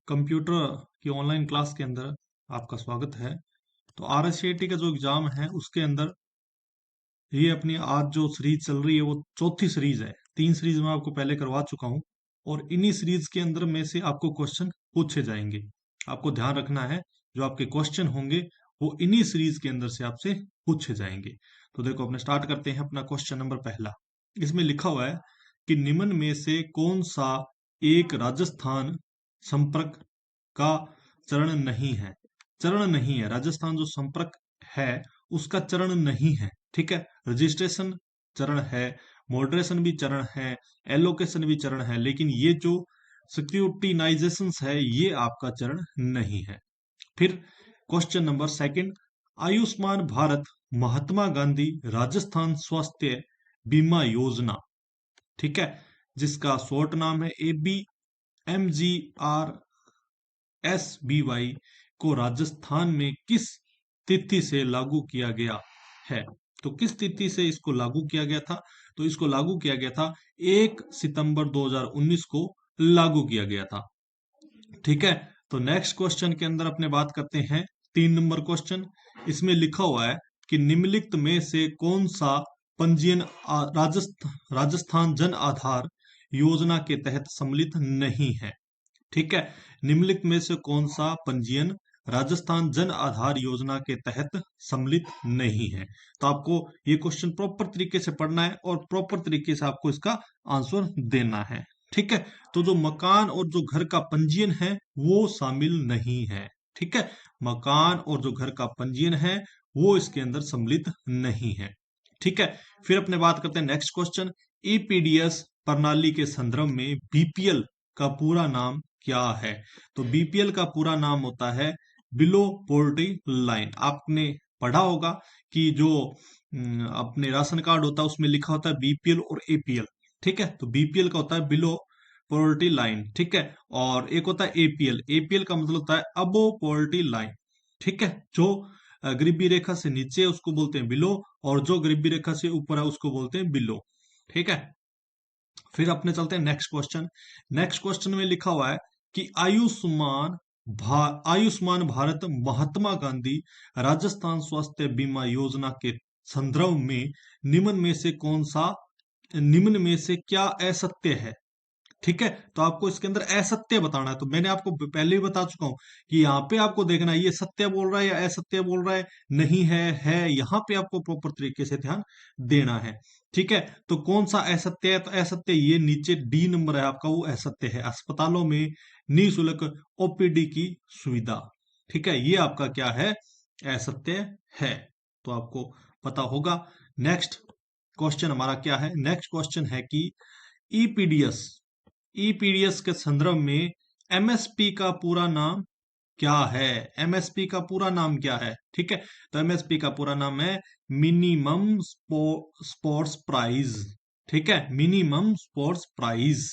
Computer की online class के अंदर आपका स्वागत है। तो आरएसएटी का जो एग्जाम है उसके अंदर ये अपनी आज जो सीरीज चल रही है वो चौथी सीरीज है। 3 सीरीज मैं आपको पहले करवा चुका हूँ और इन्हीं सीरीज के अंदर में से आपको क्वेश्चन पूछे जाएंगे। आपको ध्यान रखना है, जो आपके क्वेश्चन होंगे वो इन्हीं सीरीज के अंदर से आपसे पूछे जाएंगे। तो देखो, अपने स्टार्ट करते हैं अपना क्वेश्चन नंबर पहला। इसमें लिखा हुआ है कि निम्न में से कौन सा एक राजस्थान संपर्क का चरण नहीं है। चरण नहीं है, राजस्थान जो संपर्क है उसका चरण नहीं है। ठीक है, रजिस्ट्रेशन चरण है, मॉडरेशन भी चरण है, एलोकेशन भी चरण है, लेकिन ये जो सिक्योरिटीनाइजेशन है ये आपका चरण नहीं है। फिर question number second, Ayushman Bharat Mahatma Gandhi Rajasthan स्वास्थ्य बीमा योजना, ठीक है, जिसका शॉर्ट नाम है ABMGRSBY, को राजस्थान में किस तिथि से लागू किया गया है। तो किस तिथि से इसको लागू किया गया था? तो इसको लागू किया गया था 1 सितंबर 2019 को लागू किया गया था। ठीक है, तो नेक्स्ट क्वेश्चन के अंदर अपने बात करते हैं 3 नंबर क्वेश्चन। इसमें लिखा हुआ है कि निम्नलिखित में से कौन सा पंजीयन राजस्थान जन आधार योजना के तहत सम्मिलित नहीं है। ठीक है, निम्नलिखित में से कौन सा पंजीयन राजस्थान जन आधार योजना के तहत सम्मिलित नहीं है। तो आपको ये क्वेश्चन प्रॉपर तरीके से पढ़ना है और प्रॉपर तरीके से आपको इसका आंसर देना है। ठीक है, तो जो मकान और जो घर का पंजीयन है वो शामिल नहीं है। ठीक है, मकान और जो घर का पंजीयन है वो इसके अंदर सम्मिलित नहीं है। ठीक है, फिर अपने बात करते हैं नेक्स्ट क्वेश्चन। ईपीडीएस प्रणाली के संदर्भ में बीपीएल का पूरा नाम क्या है। तो बीपीएल का पूरा नाम होता है बिलो पोवर्टी लाइन। आपने पढ़ा होगा कि जो अपने राशन कार्ड होता है उसमें लिखा होता है बीपीएल और एपीएल। ठीक है, तो बीपीएल का होता है बिलो पोवर्टी लाइन। ठीक है, और एक होता है एपीएल। एपीएल का मतलब होता है अबो पोवर्टी लाइन। ठीक है, जो गरीबी रेखा से नीचे है उसको बोलते हैं बिलो, और जो गरीबी रेखा से ऊपर है उसको बोलते हैं बिलो। ठीक है, फिर अपने चलते हैं नेक्स्ट क्वेश्चन। नेक्स्ट क्वेश्चन में लिखा हुआ है कि आयुष्मान भारत महात्मा गांधी राजस्थान स्वास्थ्य बीमा योजना के संदर्भ में निम्न में से कौन सा, निम्न में से क्या असत्य है। ठीक है, तो आपको इसके अंदर असत्य बताना है। तो मैंने आपको पहले ही बता चुका हूं कि यहाँ पे आपको देखना है ये सत्य बोल रहा है या असत्य बोल रहा है। नहीं है यहाँ पे आपको प्रॉपर तरीके से ध्यान देना है। ठीक है, तो कौन सा असत्य है? तो असत्य ये नीचे डी नंबर है आपका, वो असत्य है। अस्पतालों में निःशुल्क ओपीडी की सुविधा, ठीक है, ये आपका क्या है? असत्य है। तो आपको पता होगा। नेक्स्ट क्वेश्चन हमारा क्या है? नेक्स्ट क्वेश्चन है कि ईपीडीएस ईपीडीएस के संदर्भ में एमएसपी का पूरा नाम क्या है। एमएसपी का पूरा नाम क्या है? ठीक है, तो एमएसपी का पूरा नाम है मिनिमम स्पोर्ट्स प्राइज। ठीक है, मिनिमम स्पोर्ट्स प्राइज।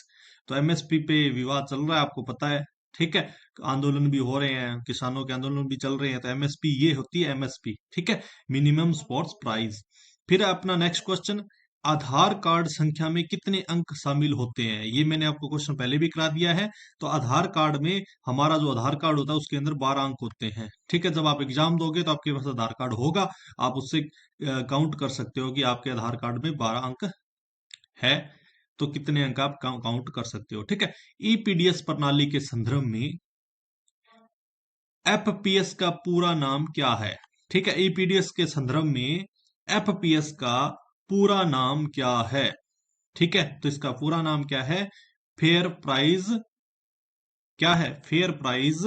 तो एमएसपी पे विवाद चल रहा है, आपको पता है। ठीक है, आंदोलन भी हो रहे हैं, किसानों के आंदोलन भी चल रहे हैं। तो एमएसपी ये होती है एमएसपी। ठीक है, मिनिमम स्पोर्ट्स प्राइज। फिर अपना नेक्स्ट क्वेश्चन, आधार कार्ड संख्या में कितने अंक शामिल होते हैं। ये मैंने आपको क्वेश्चन पहले भी करा दिया है। तो आधार कार्ड में हमारा जो आधार कार्ड होता है उसके अंदर 12 अंक होते हैं। ठीक है, जब आप एग्जाम दोगे तो आपके पास आधार कार्ड होगा, आप उससे काउंट कर सकते हो कि आपके आधार कार्ड में 12 अंक है, तो कितने अंक आप काउंट कर सकते हो। ठीक है, ईपीडीएस प्रणाली के संदर्भ में एफपीएस का पूरा नाम क्या है। ठीक है, ईपीडीएस के संदर्भ में एफपीएस का पूरा नाम क्या है। ठीक है, तो इसका पूरा नाम क्या है? फेयर प्राइज, क्या है? Fair price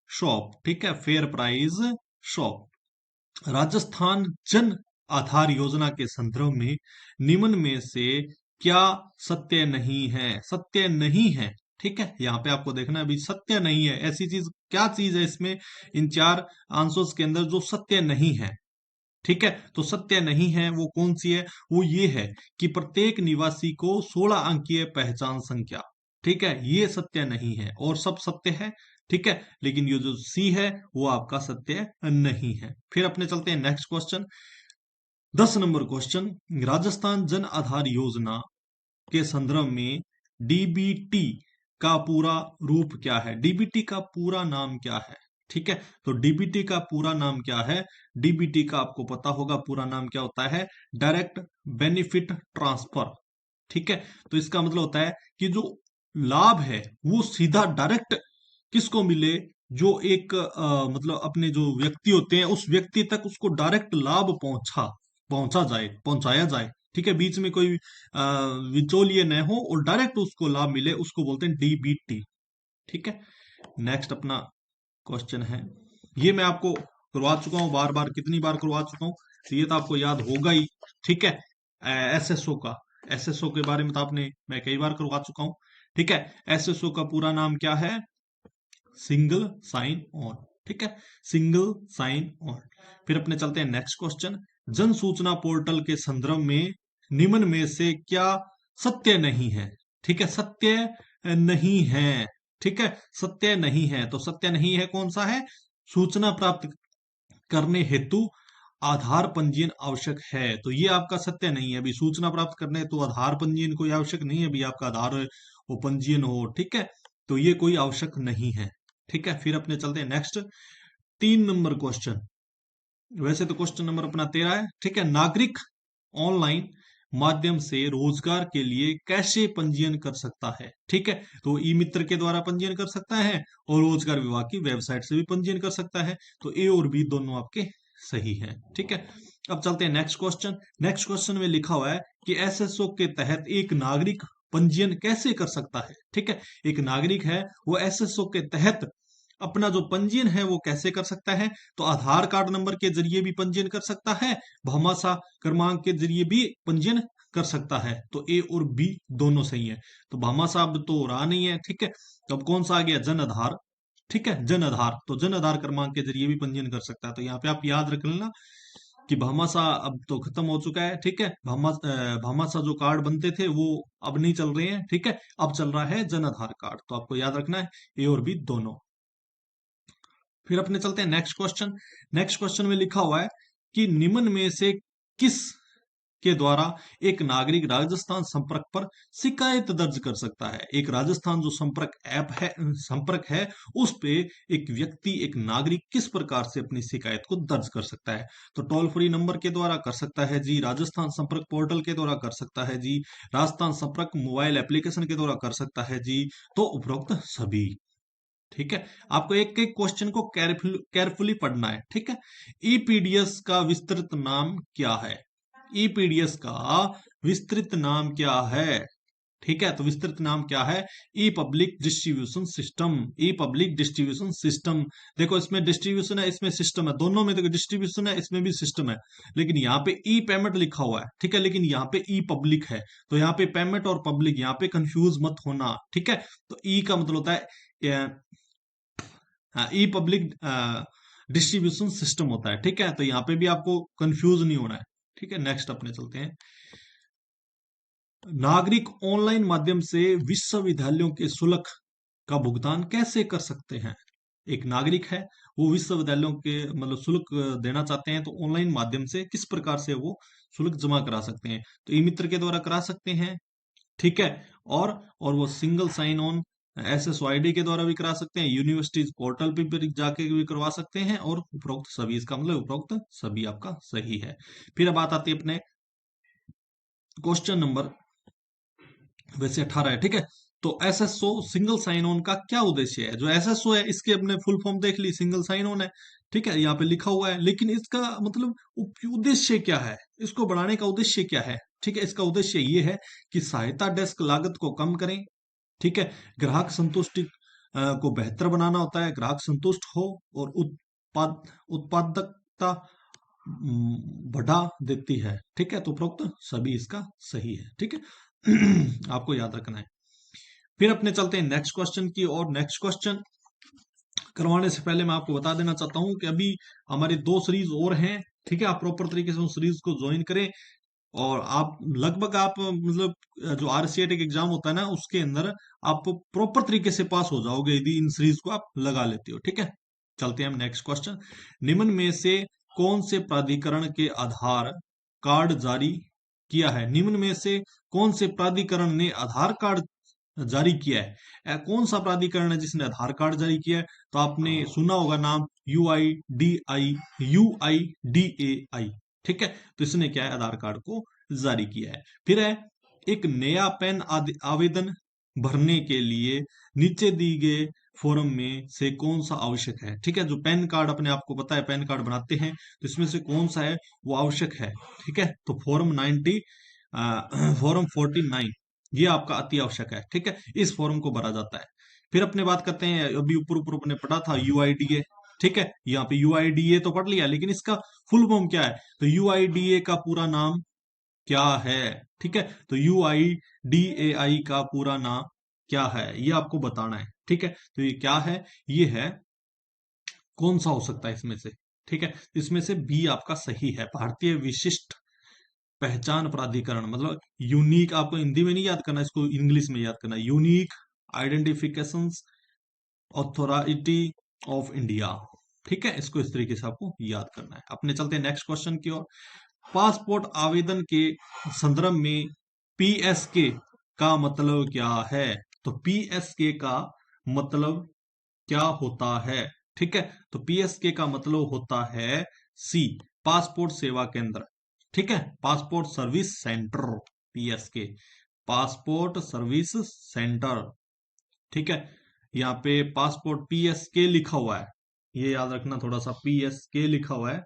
shop. ठीक है, fair price shop. Rajasthan Jan Aadhaar योजना के संदर्भ में निम्न में से क्या सत्य नहीं है। सत्य नहीं है। ठीक है, यहाँ पे आपको देखना है अभी सत्य नहीं है। ऐसी चीज क्या चीज है इसमें, इन 4 आंसर्स के अंदर जो सत्य नहीं है। ठीक है, तो सत्य नहीं है वो कौन सी है? वो ये है कि प्रत्येक निवासी को 16 अंकीय पहचान संख्या। ठीक है, ये सत्य नहीं है, और सब सत्य है। ठीक है, लेकिन ये जो सी है वो आपका सत्य नहीं है। फिर अपने चलते हैं next question. 10 number question, Rajasthan Jan Aadhaar योजना के संदर्भ में डीबीटी का पूरा रूप क्या है? डीबीटी का पूरा नाम क्या है? ठीक है, तो डीबीटी का पूरा नाम क्या है? डीबीटी का आपको पता होगा पूरा नाम क्या होता है? Direct benefit transfer. ठीक है, तो इसका मतलब होता है कि जो लाभ है वो सीधा डायरेक्ट किसको मिले? जो एक मतलब अपने जो व्यक्ति होते हैं उस व्यक्ति तक उसको डायरेक्ट लाभ पहुंचाया जाए। ठीक है, बीच में कोई बिचौलिए न हो और डायरेक्ट उसको लाभ मिले, उसको बोलते हैं डीबीटी। ठीक है, नेक्स्ट अपना क्वेश्चन है, ये मैं आपको करवा चुका हूं, बार बार कितनी बार करवा चुका हूं, तो ये तो आपको याद होगा ही। ठीक है, एसएसओ का, एसएसओ के बारे में तो आपने मैं कई बार करवा चुका हूं। ठीक है, एसएसओ का पूरा नाम क्या है? Single sign on. ठीक है, सिंगल साइन ऑन। फिर अपने चलते हैं नेक्स्ट क्वेश्चन, जन सूचना पोर्टल के संदर्भ में निम्न में से क्या सत्य नहीं है? ठीक है, सत्य नहीं है। ठीक है, सत्य नहीं है, तो सत्य नहीं है कौन सा है? सूचना प्राप्त करने हेतु आधार पंजीयन आवश्यक है, तो ये आपका सत्य नहीं है। अभी सूचना प्राप्त करने हेतु आधार पंजीयन कोई आवश्यक नहीं है, अभी आपका आधार वो पंजीयन हो। ठीक है, तो ये कोई आवश्यक नहीं है। ठीक है, फिर अपने चलते हैं नेक्स्ट 3 नंबर क्वेश्चन। वैसे तो क्वेश्चन नंबर अपना 13 है। ठीक है, नागरिक ऑनलाइन माध्यम से रोजगार के लिए कैसे पंजीयन कर सकता है? ठीक है, तो ई मित्र के द्वारा पंजीयन कर सकता है और रोजगार विभाग की वेबसाइट से भी पंजीयन कर सकता है, तो ए और बी दोनों आपके सही हैं। ठीक है, अब चलते हैं नेक्स्ट क्वेश्चन। नेक्स्ट क्वेश्चन में लिखा हुआ है कि एसएसओ के तहत एक नागरिक पंजीयन कैसे कर सकता है? ठीक है, एक नागरिक है वो एसएसओ के तहत अपना जो पंजीयन है वो कैसे कर सकता है? तो आधार कार्ड नंबर के जरिए भी पंजीयन कर सकता है, भामाशाह क्रमांक के जरिए भी पंजीयन कर सकता है, तो ए और बी दोनों सही है। तो भामाशाह अब तो रहा नहीं है। ठीक है, तो अब कौन सा आ गया? जन आधार। ठीक है, जन आधार, तो जन आधार क्रमांक के जरिए भी पंजीयन कर सकता है, तो यहाँ पे आप याद रख लेना कि भामाशाह अब तो खत्म हो चुका है। ठीक है, भामाशाह जो कार्ड बनते थे वो अब नहीं चल रहे हैं। ठीक है, अब चल रहा है जन आधार कार्ड, तो आपको याद रखना है ए और बी दोनों। फिर अपने चलते हैं नेक्स्ट क्वेश्चन। नेक्स्ट क्वेश्चन में लिखा हुआ है कि निम्न में से किस के द्वारा एक नागरिक राजस्थान संपर्क पर शिकायत दर्ज कर सकता है? एक राजस्थान जो संपर्क ऐप है, संपर्क है, उस पे एक व्यक्ति, एक नागरिक किस प्रकार से अपनी शिकायत को दर्ज कर सकता है? तो टोल फ्री नंबर के द्वारा कर सकता है जी, राजस्थान संपर्क पोर्टल के द्वारा कर सकता है जी, राजस्थान संपर्क मोबाइल एप्लीकेशन के द्वारा कर सकता है जी, तो उपरोक्त सभी। ठीक है, आपको एक एक क्वेश्चन को केयरफुली पढ़ना है। ठीक है, ईपीडीएस का विस्तृत नाम क्या है? ईपीडीएस का विस्तृत नाम क्या है? ठीक है, तो विस्तृत नाम क्या है? ई पब्लिक डिस्ट्रीब्यूशन सिस्टम। ई पब्लिक डिस्ट्रीब्यूशन सिस्टम। देखो इसमें डिस्ट्रीब्यूशन है, इसमें सिस्टम है, दोनों में देखो डिस्ट्रीब्यूशन है, इसमें भी सिस्टम है, लेकिन यहाँ पे ई पेमेंट लिखा हुआ है। ठीक है, लेकिन यहाँ पे ई पब्लिक है, तो यहाँ पे पेमेंट और पब्लिक, यहाँ पे कंफ्यूज मत होना। ठीक है, तो ई का मतलब होता है ई पब्लिक डिस्ट्रीब्यूशन सिस्टम होता है। ठीक है, तो यहाँ पे भी आपको कंफ्यूज नहीं होना है। ठीक है, नेक्स्ट अपने चलते हैं, नागरिक ऑनलाइन माध्यम से विश्वविद्यालयों के शुल्क का भुगतान कैसे कर सकते हैं? एक नागरिक है वो विश्वविद्यालयों के मतलब शुल्क देना चाहते हैं, तो ऑनलाइन माध्यम से किस प्रकार से वो शुल्क जमा करा सकते हैं? तो ई मित्र के द्वारा करा सकते हैं। ठीक है, और वो सिंगल साइन ऑन एसएसओआईडी के द्वारा भी करा सकते हैं, यूनिवर्सिटीज पोर्टल पे भी जाके भी करवा सकते हैं, और उपरोक्त सभी, इसका मतलब उपरोक्त सभी आपका सही है। फिर अब बात आती है अपने क्वेश्चन नंबर वैसे 18 है। ठीक है, तो एसएसओ सिंगल साइन ऑन का क्या उद्देश्य है? जो एसएसओ है इसके अपने फुल फॉर्म देख ली, सिंगल साइन ऑन है। ठीक है, यहाँ पे लिखा हुआ है, लेकिन इसका मतलब उद्देश्य क्या है? इसको बढ़ाने का उद्देश्य क्या है? ठीक है, इसका उद्देश्य ये है कि सहायता डेस्क लागत को कम करें। ठीक है, ग्राहक संतुष्टि को बेहतर बनाना होता है, ग्राहक संतुष्ट हो और उत्पादकता बढ़ा देती है। ठीक है, तो उपरोक्त सभी इसका सही है। ठीक है, आपको याद रखना है। फिर अपने चलते हैं नेक्स्ट क्वेश्चन की और। नेक्स्ट क्वेश्चन करवाने से पहले मैं आपको बता देना चाहता हूं कि अभी हमारी 2 सीरीज और हैं। ठीक है, आप प्रॉपर तरीके से उन सीरीज को ज्वाइन करें, और आप लगभग आप मतलब जो आरसीएटी का एग्जाम होता है ना उसके अंदर आप प्रॉपर तरीके से पास हो जाओगे यदि इन सीरीज को आप लगा लेते हो। ठीक है, चलते हैं हम नेक्स्ट क्वेश्चन। निम्न में से कौन से प्राधिकरण के आधार कार्ड जारी किया है? निम्न में से कौन से प्राधिकरण ने आधार कार्ड जारी किया है? कौन सा प्राधिकरण है जिसने आधार कार्ड जारी किया है? तो आपने सुना होगा नाम UIDAI। ठीक है, तो इसने क्या है, आधार कार्ड को जारी किया है। फिर है, एक नया पैन आवेदन भरने के लिए नीचे दी गए फॉर्म में से कौन सा आवश्यक है? ठीक है, जो पैन कार्ड अपने आपको पता है पैन कार्ड बनाते हैं, तो इसमें से कौन सा है वो आवश्यक है? ठीक है, तो फॉर्म 49 ये आपका अति आवश्यक है। ठीक है, इस फॉर्म को भरा जाता है। फिर अपने बात करते हैं, अभी ऊपर ऊपर अपने पढ़ा था UIDA। ठीक है, यहाँ पे UIDA तो पढ़ लिया, लेकिन इसका फुल फॉर्म क्या है? तो UIDA का पूरा नाम क्या है? ठीक है, तो UIDAI का पूरा नाम क्या है ये आपको बताना है। ठीक है, तो ये क्या है? ये है, कौन सा हो सकता है इसमें से? ठीक है, इसमें से बी आपका सही है, भारतीय विशिष्ट पहचान प्राधिकरण। मतलब यूनिक, आपको हिंदी में नहीं याद करना, इसको इंग्लिश में याद करना, unique identification authority of India. ठीक है, इसको इस तरीके से आपको याद करना है। अपने चलते हैं नेक्स्ट क्वेश्चन की ओर। पासपोर्ट आवेदन के संदर्भ में PSK का मतलब क्या है? तो PSK का मतलब क्या होता है? ठीक है, तो PSK का मतलब होता है सी, पासपोर्ट सेवा केंद्र। ठीक है, passport service centre, PSK, passport service centre. ठीक है, यहाँ पे पासपोर्ट PSK लिखा हुआ है, ये याद रखना, थोड़ा सा PSK लिखा हुआ है।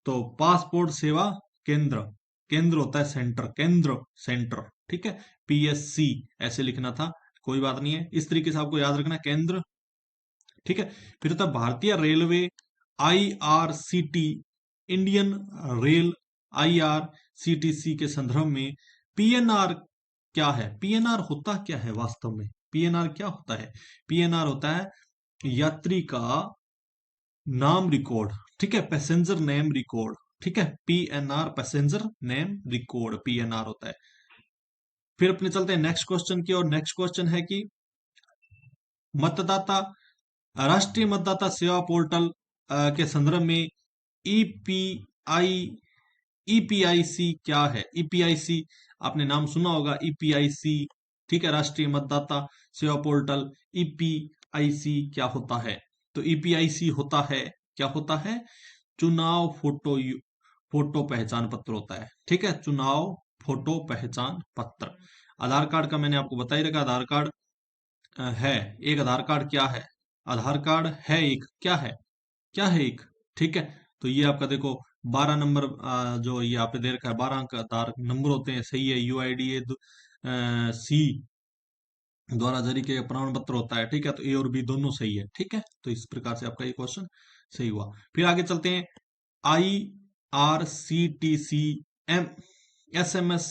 तो पासपोर्ट सेवा केंद्र, केंद्र होता है सेंटर, केंद्र सेंटर। ठीक है, PSC ऐसे लिखना था, कोई बात नहीं है, इस तरीके से आपको याद रखना, केंद्र। ठीक है, फिर होता है भारतीय railway IRCT, Indian rail IRCTC के संदर्भ में PNR क्या है? PNR होता क्या है वास्तव में? PNR क्या होता है? PNR होता है यात्री का नाम रिकॉर्ड। ठीक है, पैसेंजर नेम रिकॉर्ड। ठीक है, PNR passenger name record, PNR होता है। फिर अपने चलते हैं नेक्स्ट क्वेश्चन की और। नेक्स्ट क्वेश्चन है कि मतदाता राष्ट्रीय मतदाता सेवा पोर्टल के संदर्भ में EPI EPIC क्या है? EPIC आपने नाम सुना होगा, EPIC। ठीक है, राष्ट्रीय मतदाता सेवा पोर्टल, EPIC क्या होता है? तो EPIC होता है, क्या होता है? चुनाव फोटो पहचान पत्र होता है। ठीक है, चुनाव फोटो पहचान पत्र। आधार कार्ड का मैंने आपको बता ही रखा, आधार कार्ड है एक। आधार कार्ड क्या है? आधार कार्ड है एक, क्या है? क्या है एक? ठीक है, तो ये आपका देखो 12 नंबर, जो ये आप पे दे रखा है, 12 अंक का आधार नंबर होते हैं, सही है। UIDA सी द्वारा जारी किया गया प्रमाण पत्र होता है। ठीक है, तो A और B दोनों सही है। ठीक है, तो इस प्रकार से आपका ये क्वेश्चन सही हुआ। फिर आगे चलते हैं, IRCTC एम SMS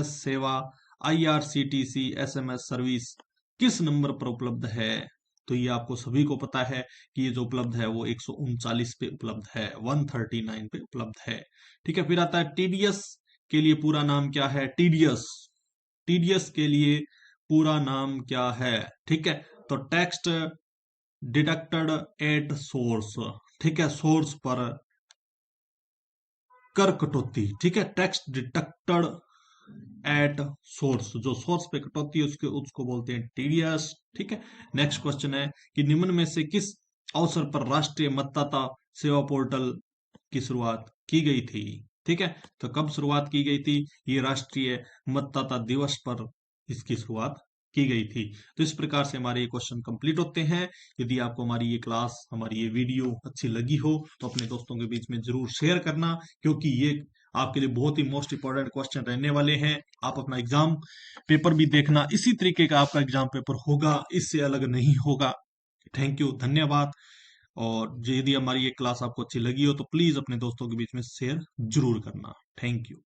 सेवा, IRCTC SMS सर्विस किस नंबर पर उपलब्ध है? तो ये आपको सभी को पता है कि ये जो उपलब्ध है वो 139 पे उपलब्ध है, 139 पे उपलब्ध है। ठीक है, फिर आता है TDS के लिए पूरा नाम क्या है? TDS के लिए पूरा नाम क्या है? ठीक है, तो टेक्स्ट डिडक्टेड एट सोर्स। ठीक है, सोर्स पर कर कटौती। ठीक है, टैक्स डिडक्टेड एट सोर्स, जो सोर्स पे कटौती है उसको बोलते हैं TDS। ठीक है, नेक्स्ट क्वेश्चन है कि निम्न में से किस अवसर पर राष्ट्रीय मतदाता सेवा पोर्टल की शुरुआत की गई थी? ठीक है, तो कब शुरुआत की गई थी? ये राष्ट्रीय मतदाता दिवस पर इसकी शुरुआत की गई थी। तो इस प्रकार से हमारे ये क्वेश्चन कंप्लीट होते हैं। यदि आपको हमारी ये क्लास, हमारी ये वीडियो अच्छी लगी हो तो अपने दोस्तों के बीच में जरूर शेयर करना, क्योंकि ये आपके लिए बहुत ही मोस्ट इंपॉर्टेंट क्वेश्चन रहने वाले हैं। आप अपना एग्जाम पेपर भी देखना, इसी तरीके का आपका एग्जाम पेपर होगा, इससे अलग नहीं होगा। थैंक यू, धन्यवाद। और यदि हमारी ये क्लास आपको अच्छी लगी हो तो प्लीज अपने दोस्तों के बीच में शेयर जरूर करना। Thank you.